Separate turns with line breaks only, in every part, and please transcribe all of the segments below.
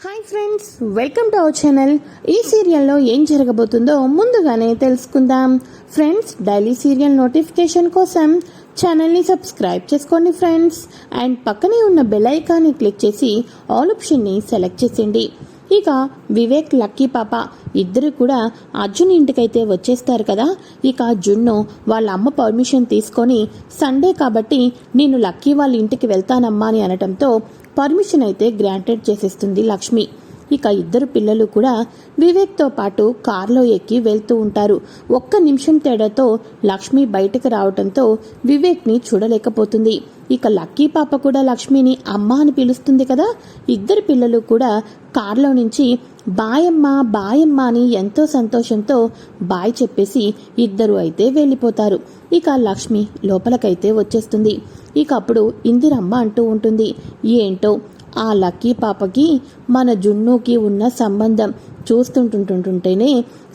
Hi friends, welcome to our channel. ఈ సీరియల్లో ఏం జరగబోతుందో ముందుగానే తెలుసుకుందాం. ఫ్రెండ్స్, డైలీ సీరియల్ నోటిఫికేషన్ కోసం ఛానల్ని సబ్స్క్రైబ్ చేసుకోండి ఫ్రెండ్స్. అండ్ పక్కనే ఉన్న బెల్ ఐకాన్ని క్లిక్ చేసి ఆల్ ఆప్షన్ని సెలెక్ట్ చేసేయండి. ఇక వివేక్, లక్కీ పాప ఇద్దరు కూడా అర్జున్ ఇంటికైతే వచ్చేస్తారు కదా. ఇక జున్ను వాళ్ళ అమ్మ పర్మిషన్ తీసుకొని సండే కాబట్టి నేను లక్కీ వాళ్ళ ఇంటికి వెళ్తానమ్మా అని అనటంతో పర్మిషన్ అయితే గ్రాంటెడ్ చేసేస్తుంది లక్ష్మి. ఇక ఇద్దరు పిల్లలు కూడా వివేక్తో పాటు కారులో ఎక్కి వెళ్తూ ఉంటారు. ఒక్క నిమిషం తేడాతో లక్ష్మి బయటకు రావడంతో వివేక్ని చూడలేకపోతుంది. ఇక లక్కీ పాప కూడా లక్ష్మిని అమ్మ అని పిలుస్తుంది కదా. ఇద్దరు పిల్లలు కూడా కారులో నుంచి బాయమ్మ బాయమ్మ అని ఎంతో సంతోషంతో బాయ్ చెప్పేసి ఇద్దరు అయితే వెళ్ళిపోతారు. ఇక లక్ష్మి లోపలకైతే వచ్చేస్తుంది. ఇక అప్పుడు ఇందిరమ్మ అంటూ ఉంటుంది, ఏంటో ఆ లక్కీ పాపకి మన జున్నుకి ఉన్న సంబంధం చూస్తుంటుంటుంటేనే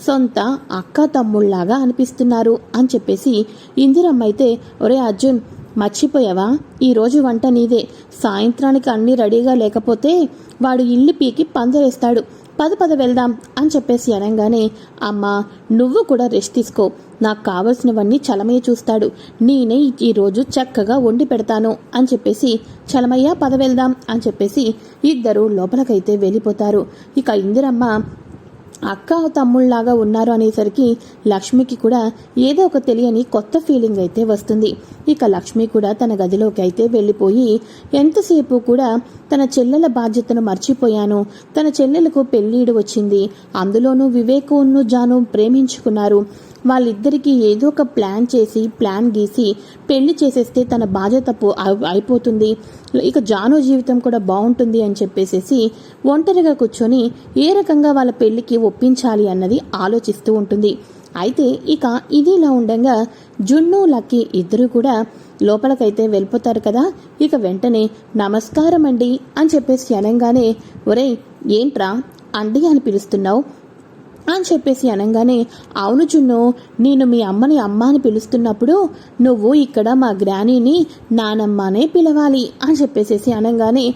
సొంత అక్క తమ్ముళ్లాగా అనిపిస్తున్నారు అని చెప్పేసి ఇందిరమ్మ అయితే, ఒరే అర్జున్, మర్చిపోయావా ఈరోజు వంట నీదే, సాయంత్రానికి అన్నీ రెడీగా లేకపోతే వాడు ఇల్లు పీకి పందరేస్తాడు, పద వెళ్దాం అని చెప్పేసి అనగానే, అమ్మా నువ్వు కూడా రెస్ట్ తీసుకో, నాకు కావలసినవన్నీ చలమయ్య చూస్తాడు, నేనే ఈరోజు చక్కగా వండి పెడతాను అని చెప్పేసి చలమయ్య పద వెళ్దాం అని చెప్పేసి ఇద్దరు లోపలికైతే వెళ్ళిపోతారు. ఇక ఇందిరమ్మ అక్క తమ్ముళ్లాగా ఉన్నారు అనేసరికి లక్ష్మికి కూడా ఏదో ఒక తెలియని కొత్త ఫీలింగ్ అయితే వస్తుంది. ఇక లక్ష్మి కూడా తన గదిలోకి అయితే వెళ్ళిపోయి ఎంతసేపు కూడా తన చెల్లెల బాధ్యతను మర్చిపోయాను, తన చెల్లెలకు పెళ్ళీడు వచ్చింది, అందులోనూ వివేకును జాను ప్రేమించుకున్నారు, వాళ్ళిద్దరికీ ఏదో ఒక ప్లాన్ గీసి పెళ్లి చేసేస్తే తన బాధ్యత అయిపోతుంది, ఇక జాను జీవితం కూడా బాగుంటుంది అని చెప్పేసేసి ఒంటరిగా కూర్చొని ఏ రకంగా వాళ్ళ పెళ్లికి ఒప్పించాలి అన్నది ఆలోచిస్తూ ఉంటుంది. అయితే ఇక ఇది ఇలా ఉండగా జున్ను, లక్కీ ఇద్దరు కూడా లోపలికైతే వెళ్ళిపోతారు కదా. ఇక వెంటనే నమస్కారం అండి అని చెప్పేసి అనగానే, ఒరేయ్ ఏంట్రా అండి అని పిలుస్తున్నావు అని చెప్పేసి అనగానే, అవును జున్ను, నేను మీ అమ్మని అమ్మ అని పిలుస్తున్నప్పుడు నువ్వు ఇక్కడ మా గ్రానీని నానమ్మనే పిలవాలి అని చెప్పేసేసి అనగానే,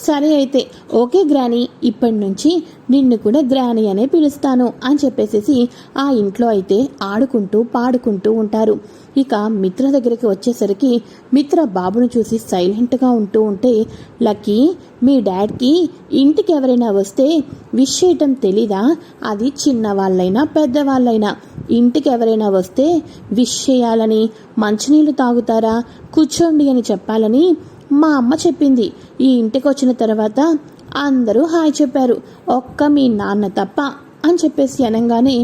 సరే అయితే ఓకే గ్రానీ, ఇప్పటి నుంచి నిన్ను కూడా గ్రానీ అనే పిలుస్తాను అని చెప్పేసేసి ఆ ఇంట్లో అయితే ఆడుకుంటూ పాడుకుంటూ ఉంటారు. ఇక మిత్ర దగ్గరికి వచ్చేసరికి మిత్ర బాబును చూసి సైలెంట్గా ఉంటే, లక్కీ, మీ డాడ్కి ఇంటికి ఎవరైనా వస్తే విష్ చేయటం తెలీదా? అది చిన్నవాళ్ళైనా పెద్దవాళ్ళైనా ఇంటికి ఎవరైనా వస్తే విష్ చేయాలని, మంచినీళ్ళు తాగుతారా, కూర్చోండి అని చెప్పాలని మా అమ్మ చెప్పింది. ఈ ఇంటికి వచ్చిన తర్వాత అందరూ హాయ్ చెప్పారు, ఒక్క మీ నాన్న తప్ప అని చెప్పేసి అనగానే,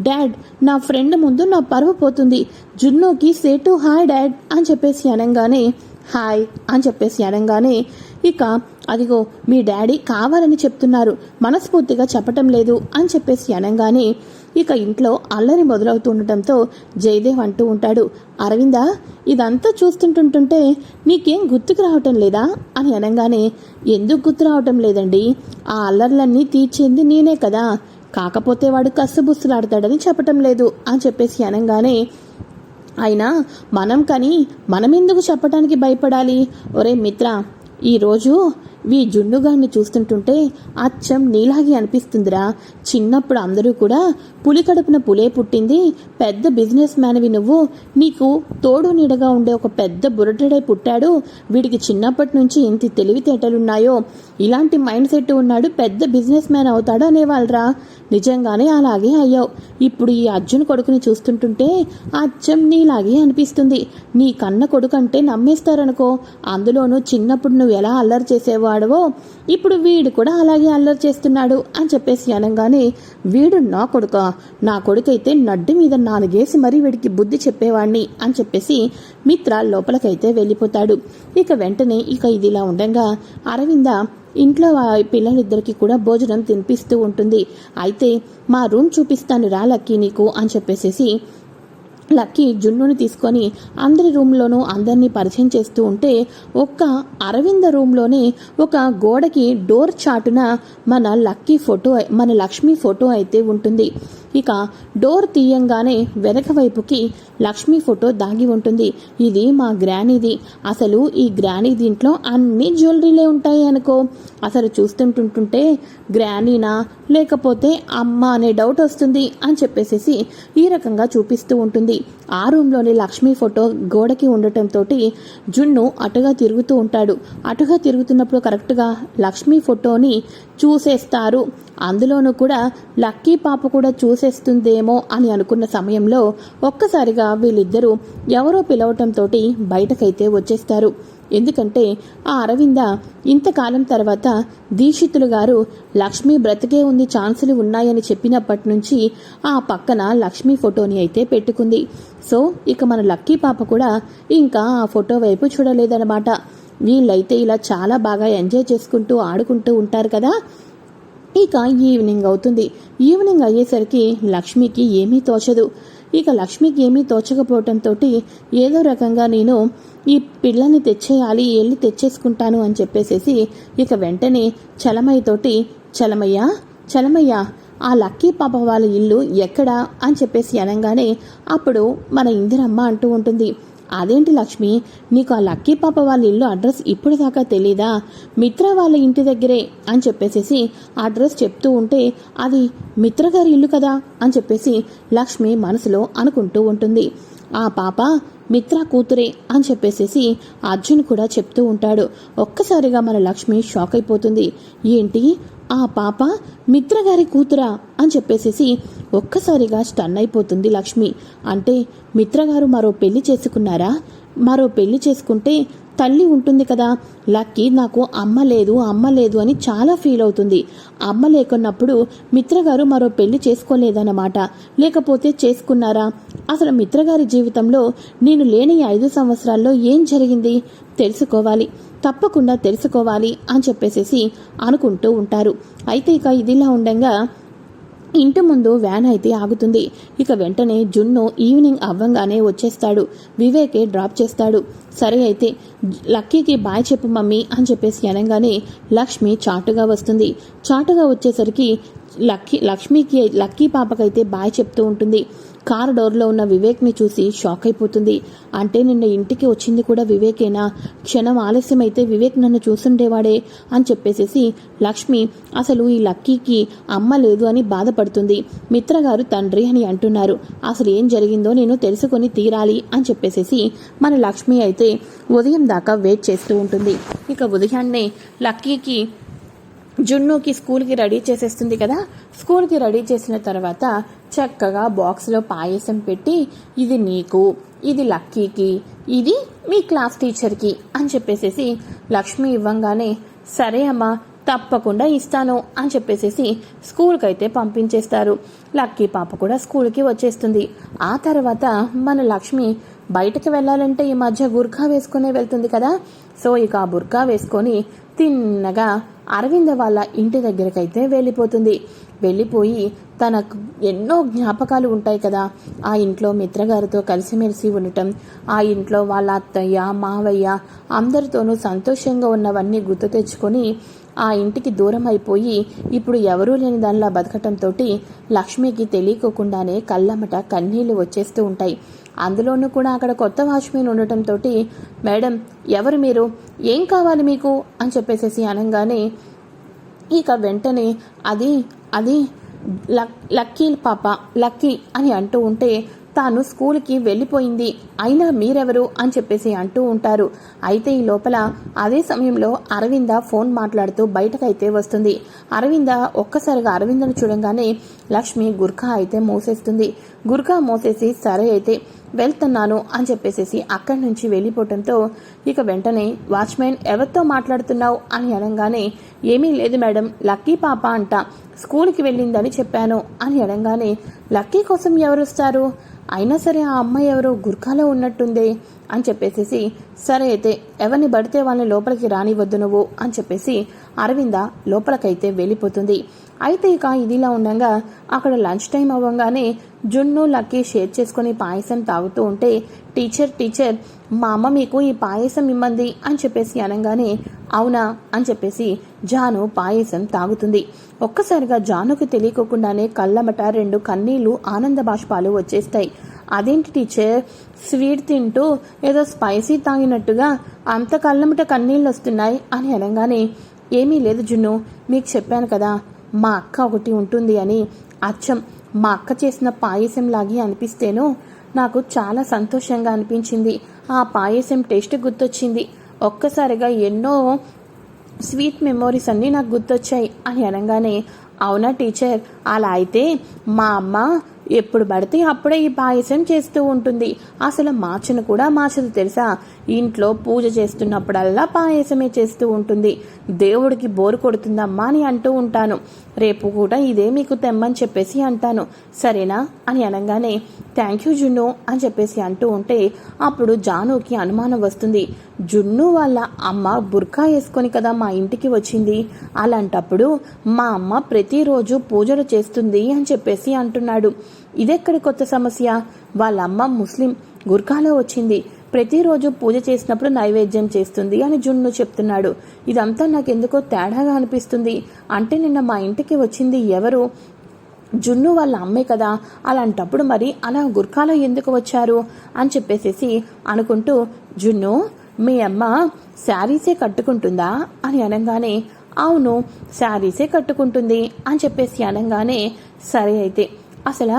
డాడ్, నా ఫ్రెండ్ ముందు నా పరువు పోతుంది, జున్నుకి సేటు హాయ్ డాడ్ అని చెప్పేసి అనగానే, హాయ్ అని చెప్పేసి అనగానే, ఇక అదిగో మీ డాడీ కావాలని చెప్తున్నారు, మనస్ఫూర్తిగా చెప్పటం లేదు అని చెప్పేసి అనగానే ఇక ఇంట్లో అల్లరి మొదలవుతూ ఉండటంతో జయదేవ్ అంటూ ఉంటాడు, అరవిందా, ఇదంతా చూస్తుంటుంటే నీకేం గుర్తుకు రావటం లేదా అని అనగానే, ఎందుకు గుర్తు రావటం లేదండి, ఆ అల్లర్లన్నీ తీర్చేంది నేనే కదా, కాకపోతే వాడు కస్సుబుస్సులాడతాడని చెప్పటం లేదు అని చెప్పేసి అనగానే, అయినా మనం ఎందుకు చెప్పటానికి భయపడాలి? ఒరే మిత్ర, ఈరోజు ఈ జున్నుగాన్ని చూస్తుంటుంటే అచ్చం నీలాగి అనిపిస్తుందిరా, చిన్నప్పుడు అందరూ కూడా పులి కడుపున పులే పుట్టింది, పెద్ద బిజినెస్ మ్యాన్వి నువ్వు, నీకు తోడు నీడగా ఉండే ఒక పెద్ద బురటడై పుట్టాడు, వీడికి చిన్నప్పటి నుంచి ఎంత తెలివితేటలున్నాయో, ఇలాంటి మైండ్ సెట్ ఉన్నాడు, పెద్ద బిజినెస్ మ్యాన్ అవుతాడు అనేవాళ్ళరా, నిజంగానే అలాగే అయ్యావు. ఇప్పుడు ఈ అర్జున్ కొడుకుని చూస్తుంటుంటే అచ్చం నీలాగే అనిపిస్తుంది, నీ కన్న కొడుకు అంటే నమ్మేస్తారనుకో, అందులోనూ చిన్నప్పుడు నువ్వు ఎలా అల్లరి చేసేవాడవో ఇప్పుడు వీడు కూడా అలాగే అల్లరి చేస్తున్నాడు అని చెప్పేసి అనగానే, వీడు నా కొడుకైతే నడ్డి మీద 4 ఏసి మరీ వీడికి బుద్ధి చెప్పేవాడిని అని చెప్పేసి మిత్ర లోపలికైతే వెళ్ళిపోతాడు. ఇక వెంటనే ఇక ఇదిలా ఉండగా అరవింద ఇంట్లో పిల్లలిద్దరికి కూడా భోజనం తినిపిస్తూ ఉంటుంది. అయితే మా రూమ్ చూపిస్తాను రా లక్కీ నీకు అని చెప్పేసేసి లక్కీ జున్నుని తీసుకొని అందరి రూమ్లోనూ అందరినీ పరిచయం చేస్తూ ఉంటే ఒక్క అరవింద రూమ్లోనే ఒక గోడకి డోర్ చాటున మన లక్కీ ఫోటో, మన లక్ష్మి ఫోటో అయితే ఉంటుంది. ఇక డోర్ తీయంగానే వెనక వైపుకి లక్ష్మి ఫోటో దాగి ఉంటుంది. ఇది మా గ్రానీది. అసలు ఈ గ్రానీ దీంట్లో అన్ని జ్యువెలరీలే ఉంటాయి అనుకో. అసలు చూస్తుంటుంటే గ్రానీనా లేకపోతే అమ్మ అనే డౌట్ వస్తుంది అని చెప్పేసి ఈ రకంగా చూపిస్తూ ఉంటుంది. ఆ రూమ్లోని లక్ష్మి ఫోటో గోడకి ఉండటంతో జున్ను అటుగా తిరుగుతూ ఉంటాడు. అటుగా తిరుగుతున్నప్పుడు కరెక్ట్గా లక్ష్మి ఫోటోని చూసేస్తారు. అందులోనూ కూడా లక్కీ పాప కూడా చూసేస్తుందేమో అని అనుకున్న సమయంలో ఒక్కసారిగా వీళ్ళిద్దరూ ఎవరో పిలవటంతో బయటకైతే వచ్చేస్తారు. ఎందుకంటే ఆ అరవింద ఇంతకాలం తర్వాత దీక్షితులు గారు లక్ష్మి బ్రతికే ఉంది, ఛాన్సులు ఉన్నాయని చెప్పినప్పటి నుంచి ఆ పక్కన లక్ష్మి ఫోటోని అయితే పెట్టుకుంది. సో ఇక మన లక్కీ పాప కూడా ఇంకా ఆ ఫోటో వైపు చూడలేదన్నమాట. వీళ్ళైతే ఇలా చాలా బాగా ఎంజాయ్ చేసుకుంటూ ఆడుకుంటూ ఉంటారు కదా. ఇక ఈవినింగ్ అవుతుంది. ఈవినింగ్ అయ్యేసరికి లక్ష్మికి ఏమీ తోచదు. ఇక లక్ష్మికి ఏమీ తోచకపోవటంతో ఏదో రకంగా నేను ఈ పిల్లల్ని తెచ్చేయాలి, వెళ్ళి తెచ్చేసుకుంటాను అని చెప్పేసేసి ఇక వెంటనే చలమయ్యతోటి చలమయ్య ఆ లక్కీ పాప వాళ్ళ ఇల్లు ఎక్కడా అని చెప్పేసి అనగానే అప్పుడు మన ఇందిరమ్మ అంటూ ఉంటుంది, అదేంటి లక్ష్మి, నీకు ఆ లక్కీ పాప వాళ్ళ ఇల్లు అడ్రస్ ఇప్పుడు దాకా తెలీదా? మిత్ర వాళ్ళ ఇంటి దగ్గరే అని చెప్పేసి అడ్రస్ చెప్తూ ఉంటే అది మిత్ర గారి ఇల్లు కదా అని చెప్పేసి లక్ష్మి మనసులో అనుకుంటూ ఉంటుంది. ఆ పాప మిత్ర కూతురే అని చెప్పేసి అర్జున్ కూడా చెప్తూ ఉంటాడు. ఒక్కసారిగా మన లక్ష్మి షాక్ అయిపోతుంది. ఏంటి, ఆ పాప మిత్రగారి కూతురా అని చెప్పేసి ఒక్కసారిగా స్టన్ అయిపోతుంది లక్ష్మి. అంటే మిత్రగారు మరో పెళ్లి చేసుకున్నారా? మరో పెళ్లి చేసుకుంటే తల్లి ఉంటుంది కదా. లక్కీ నాకు అమ్మ లేదు అని చాలా ఫీల్ అవుతుంది. అమ్మ లేకున్నప్పుడు మిత్రగారు మరో పెళ్లి చేసుకోలేదన్నమాట. లేకపోతే చేసుకున్నారా? అసలు మిత్రగారి జీవితంలో నేను లేని 5 సంవత్సరాల్లో ఏం జరిగింది తెలుసుకోవాలి, తప్పకుండా తెలుసుకోవాలి అని చెప్పేసి అనుకుంటూ ఉంటారు. అయితే ఇక ఇదిలా ఉండగా ఇంటి ముందు వ్యాన్ అయితే ఆగుతుంది. ఇక వెంటనే జున్ను ఈవినింగ్ అవ్వంగానే వచ్చేస్తాడు. వివేకే డ్రాప్ చేస్తాడు. సరే అయితే లక్కీకి బాయ్ చెప్పు మమ్మీ అని చెప్పేసి అనగానే లక్ష్మి చాటుగా వస్తుంది. చాటుగా వచ్చేసరికి లక్కీ పాపకైతే బాయ్ చెప్తూ ఉంటుంది. కారు డోర్లో ఉన్న వివేక్ని చూసి షాక్ అయిపోతుంది. అంటే నిన్న ఇంటికి వచ్చింది కూడా వివేకేనా? క్షణం ఆలస్యమైతే వివేక్ నన్ను చూసుండేవాడే అని చెప్పేసి లక్ష్మి అసలు ఈ లక్కీకి అమ్మ లేదు అని బాధపడుతుంది. మిత్రగారు తండ్రి అని అంటున్నారు. అసలు ఏం జరిగిందో నేను తెలుసుకొని తీరాలి అని చెప్పేసి మన లక్ష్మి అయితే ఉదయం దాకా వెయిట్ చేస్తూ ఉంటుంది. ఇక ఉదయాన్నే లక్కీకి జున్నుకి స్కూల్కి రెడీ చేసేస్తుంది కదా. స్కూల్కి రెడీ చేసిన తర్వాత చక్కగా బాక్స్లో పాయసం పెట్టి ఇది నీకు, ఇది లక్కీకి, ఇది మీ క్లాస్ టీచర్కి అని చెప్పేసి లక్ష్మి ఇవ్వంగానే సరే అమ్మా తప్పకుండా ఇస్తాను అని చెప్పేసి స్కూల్కి అయితే పంపించేస్తారు. లక్కీ పాప కూడా స్కూల్కి వచ్చేస్తుంది. ఆ తర్వాత మన లక్ష్మి బయటకు వెళ్ళాలంటే ఈ మధ్య బుర్కా వేసుకునే వెళ్తుంది కదా. సో ఇక ఆ బుర్కా వేసుకొని తిన్నగా అరవింద వాళ్ళ ఇంటి దగ్గరకైతే వెళ్ళిపోతుంది. వెళ్ళిపోయి తనకు ఎన్నో జ్ఞాపకాలు ఉంటాయి కదా. ఆ ఇంట్లో మిత్రగారితో కలిసిమెలిసి ఉండటం, ఆ ఇంట్లో వాళ్ళ అత్తయ్య మావయ్య అందరితోనూ సంతోషంగా ఉన్నవన్నీ గుర్తు తెచ్చుకొని ఆ ఇంటికి దూరం అయిపోయి ఇప్పుడు ఎవరూ లేని దానిలా బతకటంతో లక్ష్మికి తెలియకోకుండానే కళ్ళమట కన్నీళ్లు వచ్చేస్తూ ఉంటాయి. అందులోనూ కూడా అక్కడ కొత్త వాచ్మెన్ ఉండటంతో మేడం ఎవరు మీరు, ఏం కావాలి మీకు అని చెప్పేసి అనగానే ఇక వెంటనే అది లక్కీ పాప లక్కీ అని అంటూ ఉంటే తాను స్కూల్కి వెళ్ళిపోయింది, అయినా మీరెవరు అని చెప్పేసి అంటూ ఉంటారు. అయితే ఈ లోపల అదే సమయంలో అరవింద ఫోన్ మాట్లాడుతూ బయటకైతే వస్తుంది. అరవింద ఒక్కసారిగా అరవిందను చూడంగానే లక్ష్మి గుర్ఖా అయితే మోసేస్తుంది. గుర్ఖా మోసేసి సరే అయితే వెళ్తున్నాను అని చెప్పేసి అక్కడి నుంచి వెళ్ళిపోవటంతో ఇక వెంటనే వాచ్మెన్ ఎవరితో మాట్లాడుతున్నావు అని అనగానే ఏమీ లేదు మేడం, లక్కీ పాప అంట స్కూల్కి వెళ్ళిందని చెప్పాను అని అనగానే లక్కీ కోసం ఎవరు వస్తారు, అయినా సరే ఆ అమ్మాయి ఎవరో గుర్ఖాలో ఉన్నట్టుందే అని చెప్పేసి, సరే అయితే ఎవరిని పడితే వాళ్ళని లోపలికి రానివద్దు నువ్వు అని చెప్పేసి అరవింద లోపలికైతే వెళ్ళిపోతుంది. అయితే ఇక ఇదిలా ఉండగా అక్కడ లంచ్ టైం అవ్వగానే జున్ను లక్కీ షేర్ చేసుకుని పాయసం తాగుతూ ఉంటే, టీచర్ మా అమ్మ మీకు ఈ పాయసం ఇమ్మంది అని చెప్పేసి అనగానే, అవునా అని చెప్పేసి జాను పాయసం తాగుతుంది. ఒక్కసారిగా జానుకు తెలియకోకుండానే కళ్ళమట 2 కన్నీళ్లు ఆనంద బాష్పాలు వచ్చేస్తాయి. అదేంటి టీచర్, స్వీట్ తింటూ ఏదో స్పైసీ తాగినట్టుగా అంత కళ్ళమట కన్నీళ్ళు వస్తున్నాయి అని అనగానే, ఏమీ లేదు జున్ను, మీకు చెప్పాను కదా మా అక్క ఒకటి ఉంటుంది అని. అచ్చం మా అక్క చేసిన పాయసం లాగే అనిపిస్తేనో నాకు చాలా సంతోషంగా అనిపించింది. ఆ పాయసం టేస్ట్ గుర్తొచ్చింది. ఒక్కసారిగా ఎన్నో స్వీట్ మెమోరీస్ అన్నీ నాకు గుర్తొచ్చాయి అని అనగానే, అవునా టీచర్, అలా అయితే మా అమ్మ ఎప్పుడు పడితే అప్పుడే ఈ పాయసం చేస్తూ ఉంటుంది. అసలు మార్చను కూడా మార్చదు తెలుసా. ఇంట్లో పూజ చేస్తున్నప్పుడల్లా పాయసమే చేస్తూ ఉంటుంది. దేవుడికి బోరు కొడుతుందమ్మా అని అంటూ ఉంటాను. రేపు కూడా ఇదే మీకు తెమ్మని చెప్పేసి అంటాను, సరేనా అని అనగానే, థ్యాంక్ యూ జున్ను అని చెప్పేసి అంటూ ఉంటే అప్పుడు జానుకి అనుమానం వస్తుంది. జున్ను వాళ్ళ అమ్మ బుర్కా వేసుకొని కదా మా ఇంటికి వచ్చింది, అలాంటప్పుడు మా అమ్మ ప్రతిరోజు పూజలు చేస్తుంది అని చెప్పేసి అంటున్నాడు. ఇదెక్కడి కొత్త సమస్య, వాళ్ళ అమ్మ ముస్లిం, గుర్ఖాలో వచ్చింది, ప్రతిరోజు పూజ చేసినప్పుడు నైవేద్యం చేస్తుంది అని జున్ను చెప్తున్నాడు. ఇదంతా నాకెందుకో తేడాగా అనిపిస్తుంది. అంటే నిన్న మా ఇంటికి వచ్చింది ఎవరు, జున్ను వాళ్ళ అమ్మే కదా, అలాంటప్పుడు మరి అలా గుర్ఖాలో ఎందుకు వచ్చారు అని చెప్పేసి అనుకుంటూ, జున్ను మీ అమ్మ శారీసే కట్టుకుంటుందా అని అనగానే, అవును శారీసే కట్టుకుంటుంది అని చెప్పేసి అనగానే, సరే అయితే అసలు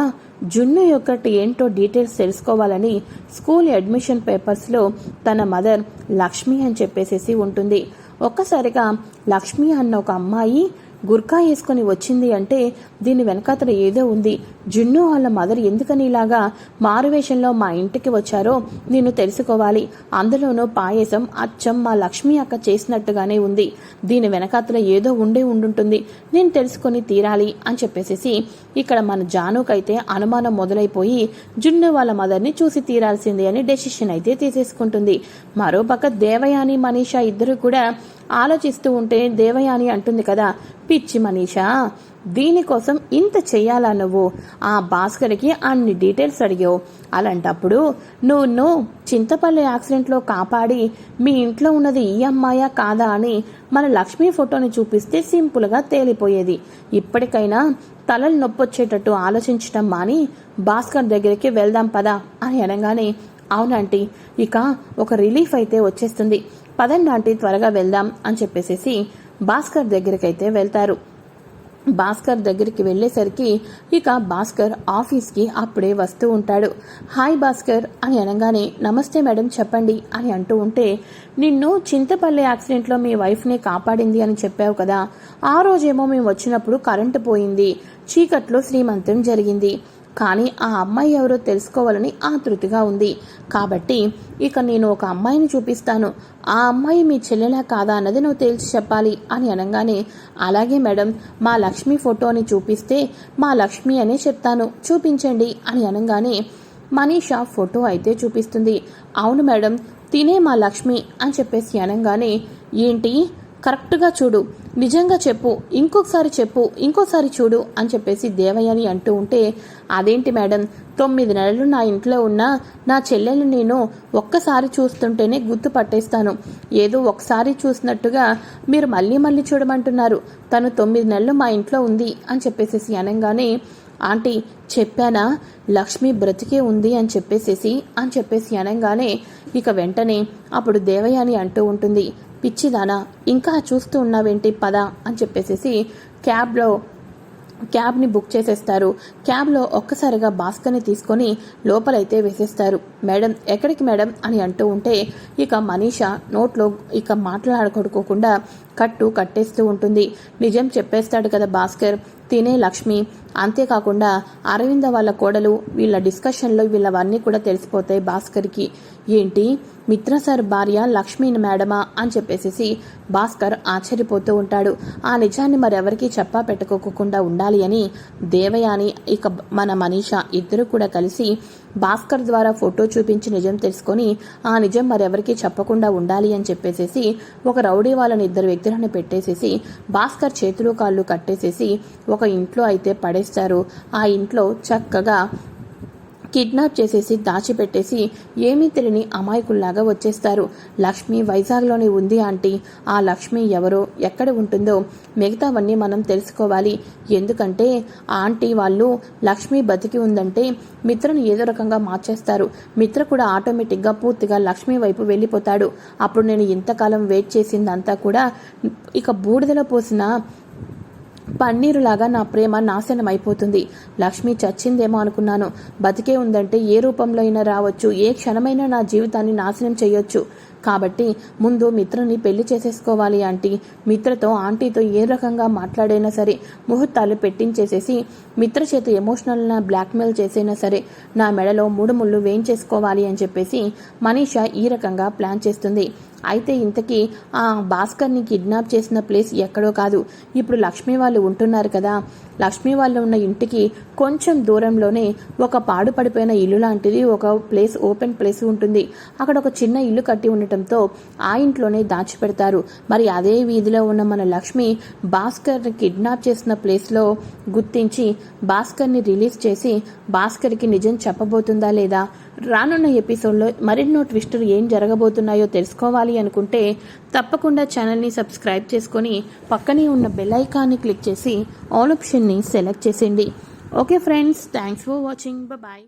జున్ను యొక్కటి ఏంటో డీటెయిల్స్ తెలుసుకోవాలని స్కూల్ అడ్మిషన్ పేపర్స్లో తన మదర్ లక్ష్మి అని చెప్పేసి ఉంటుంది. ఒక్కసారిగా లక్ష్మి అన్న ఒక అమ్మాయి గుర్కా వేసుకొని వచ్చింది అంటే దీని వెనకాతల ఏదో ఉంది. జున్ను వాళ్ళ మదర్ ఎందుకని ఇలాగా మారువేషంలో మా ఇంటికి వచ్చారో నేను తెలుసుకోవాలి. అందులోనూ పాయసం అచ్చం మా లక్ష్మి అక్క చేసినట్టుగానే ఉంది. దీని వెనకాతల ఏదో ఉండుంటుంది, నేను తెలుసుకొని తీరాలి అని చెప్పేసి ఇక్కడ మన జానుకైతే అనుమానం మొదలైపోయి జున్ను వాళ్ళ మదర్ని చూసి తీరాల్సిందే అని డెసిషన్ అయితే తీసేసుకుంటుంది. మరోపక్క దేవయాని మనీషా ఇద్దరు కూడా ఆలోచిస్తూ ఉంటే దేవయాని అంటుంది కదా, పిచ్చి మనీషా, దీనికోసం ఇంత చెయ్యాలా నువ్వు, ఆ భాస్కర్కి అన్ని డీటెయిల్స్ అడిగావు, అలాంటప్పుడు నువ్వు చింతపల్లి యాక్సిడెంట్లో కాపాడి మీ ఇంట్లో ఉన్నది ఈ అమ్మాయా కాదా అని మన లక్ష్మీ ఫోటోని చూపిస్తే సింపుల్గా తేలిపోయేది. ఇప్పటికైనా తలలు నొప్పొచ్చేటట్టు ఆలోచించటం మాని భాస్కర్ దగ్గరికి వెళ్దాం పదా అని అనగానే, అవునంటీ ఇక ఒక రిలీఫ్ అయితే వచ్చేస్తుంది, పదండి ఆంటీ త్వరగా వెళ్దాం అని చెప్పేసి భాస్కర్ దగ్గరికైతే వెళ్తారు. భాస్కర్ దగ్గరికి వెళ్ళేసరికి ఇక భాస్కర్ ఆఫీస్కి అప్పుడే వస్తూ ఉంటాడు. హాయ్ భాస్కర్ అని అనగానే, నమస్తే మేడం చెప్పండి అని అంటూ ఉంటే, నిన్ను చింతపల్లి యాక్సిడెంట్లో మీ వైఫ్ని కాపాడింది అని చెప్పావు కదా, ఆ రోజేమో మేము వచ్చినప్పుడు కరెంటు పోయింది, చీకట్లో శ్రీమంతం జరిగింది, కానీ ఆ అమ్మాయి ఎవరో తెలుసుకోవాలని ఆతృతగా ఉంది. కాబట్టి ఇక నేను ఒక అమ్మాయిని చూపిస్తాను, ఆ అమ్మాయి మీ చెల్లెలా కాదా అన్నది నువ్వు తేల్చి చెప్పాలి అని అనగానే, అలాగే మేడం, మా లక్ష్మి ఫోటోని చూపిస్తే మా లక్ష్మి అనే చెప్తాను, చూపించండి అని అనగానే మనీషా ఫోటో అయితే చూపిస్తుంది. అవును మేడం, తినే మా లక్ష్మి అని చెప్పేసి అనగానే, ఏంటి కరెక్ట్గా చూడు, నిజంగా చెప్పు, ఇంకోసారి చూడు అని చెప్పేసి దేవయాని అంటూ ఉంటే, అదేంటి మేడం, 9 నెలలు నా ఇంట్లో ఉన్న నా చెల్లెలు నేను ఒక్కసారి చూస్తుంటేనే గుర్తుపట్టేస్తాను, ఏదో ఒకసారి చూసినట్టుగా మీరు మళ్ళీ చూడమంటున్నారు, తను 9 నెలలు మా ఇంట్లో ఉంది అని చెప్పేసి అనగానే, ఆంటీ చెప్పానా లక్ష్మి బ్రతికే ఉంది అని చెప్పేసి అనగానే ఇక వెంటనే అప్పుడు దేవయాని అంటూ ఉంటుంది, పిచ్చిదానా ఇంకా చూస్తూ ఉన్నావేంటి పద అని చెప్పేసి క్యాబ్ని బుక్ చేసేస్తారు. క్యాబ్లో ఒక్కసారిగా భాస్కర్ని తీసుకొని లోపలైతే వేసేస్తారు. మేడం ఎక్కడికి మేడం అని అంటూ ఉంటే ఇక మనీషా నోట్లో ఇక మాట్లాడుకోకుండా కట్టేస్తూ ఉంటుంది. నిజం చెప్పేస్తాడు కదా భాస్కర్, తినే లక్ష్మి. అంతేకాకుండా అరవింద వాళ్ళ కోడలు వీళ్ళ డిస్కషన్లో వీళ్ళవన్నీ కూడా తెలిసిపోతాయి భాస్కర్కి. ఏంటి, మిత్ర సార్ భార్య లక్ష్మి మేడమా అని చెప్పేసి భాస్కర్ ఆశ్చర్యపోతూ ఉంటాడు. ఆ నిజాన్ని మరెవరికి చెప్పా పెట్టుకోకుండా ఉండాలి అని దేవయాని ఇక మన మనీష ఇద్దరు కూడా కలిసి భాస్కర్ ద్వారా ఫోటో చూపించి నిజం తెలుసుకొని ఆ నిజం మరెవరికి చెప్పకుండా ఉండాలి అని చెప్పేసి ఒక రౌడీ వాళ్ళని ఇద్దరు వ్యక్తులను పెట్టేసేసి భాస్కర్ చేతులు కాళ్ళు కట్టేసేసి ఒక ఇంట్లో అయితే పడేస్తారు. ఆ ఇంట్లో చక్కగా కిడ్నాప్ చేసేసి దాచిపెట్టేసి ఏమీ తెలియని అమాయకుల్లాగా వచ్చేస్తారు. లక్ష్మి వైజాగ్లోనే ఉంది ఆంటీ. ఆ లక్ష్మి ఎవరో, ఎక్కడ ఉంటుందో మిగతావన్నీ మనం తెలుసుకోవాలి. ఎందుకంటే ఆంటీ వాళ్ళు లక్ష్మి బతికి ఉందంటే మిత్రను ఏదో రకంగా మార్చేస్తారు. మిత్ర కూడా ఆటోమేటిక్గా పూర్తిగా లక్ష్మి వైపు వెళ్ళిపోతాడు. అప్పుడు నేను ఇంతకాలం వెయిట్ చేసిందంతా కూడా ఇక బూడిదలో పోసిన పన్నీరులాగా నా ప్రేమ నాశనం అయిపోతుంది. లక్ష్మి చచ్చిందేమో అనుకున్నాను. బతికే ఉందంటే ఏ రూపంలో అయినా రావచ్చు, ఏ క్షణమైనా నా జీవితాన్ని నాశనం చేయొచ్చు. కాబట్టి ముందు మిత్రని పెళ్లి చేసేసుకోవాలి ఆంటీ. మిత్రతో ఆంటీతో ఏ రకంగా మాట్లాడైనా సరే ముహూర్తాలు పెట్టించేసేసి మిత్ర చేత ఎమోషనల్ బ్లాక్మెయిల్ చేసైనా సరే నా మెడలో 3 ముళ్ళు వేయించేసుకోవాలి అని చెప్పేసి మనీష ఈ రకంగా ప్లాన్ చేస్తుంది. అయితే ఇంతకీ ఆ భాస్కర్ని కిడ్నాప్ చేసిన ప్లేస్ ఎక్కడో కాదు, ఇప్పుడు లక్ష్మి వాళ్ళు ఉంటున్నారు కదా, లక్ష్మి వాళ్ళు ఉన్న ఇంటికి కొంచెం దూరంలోనే ఒక పాడుపడిపోయిన ఇల్లు లాంటిది ఒక ప్లేస్, ఓపెన్ ప్లేస్ ఉంటుంది. అక్కడ ఒక చిన్న ఇల్లు కట్టి ఉండటంతో ఆ ఇంట్లోనే దాచిపెడతారు. మరి అదే వీధిలో ఉన్న మన లక్ష్మి భాస్కర్ని కిడ్నాప్ చేసిన ప్లేస్లో గుర్తించి భాస్కర్ని రిలీజ్ చేసి భాస్కర్కి నిజం చెప్పబోతుందా లేదా? రానున్న ఎపిసోడ్లో మరెన్నో ట్విస్టులు ఏం జరగబోతున్నాయో తెలుసుకోవాలి అనుకుంటే తప్పకుండా ఛానల్ని సబ్స్క్రైబ్ చేసుకొని పక్కనే ఉన్న బెల్ ఐకాన్ని క్లిక్ చేసి ఆల్ ఆప్షన్ని సెలెక్ట్ చేసేయండి. Okay friends, thanks for watching. Bye.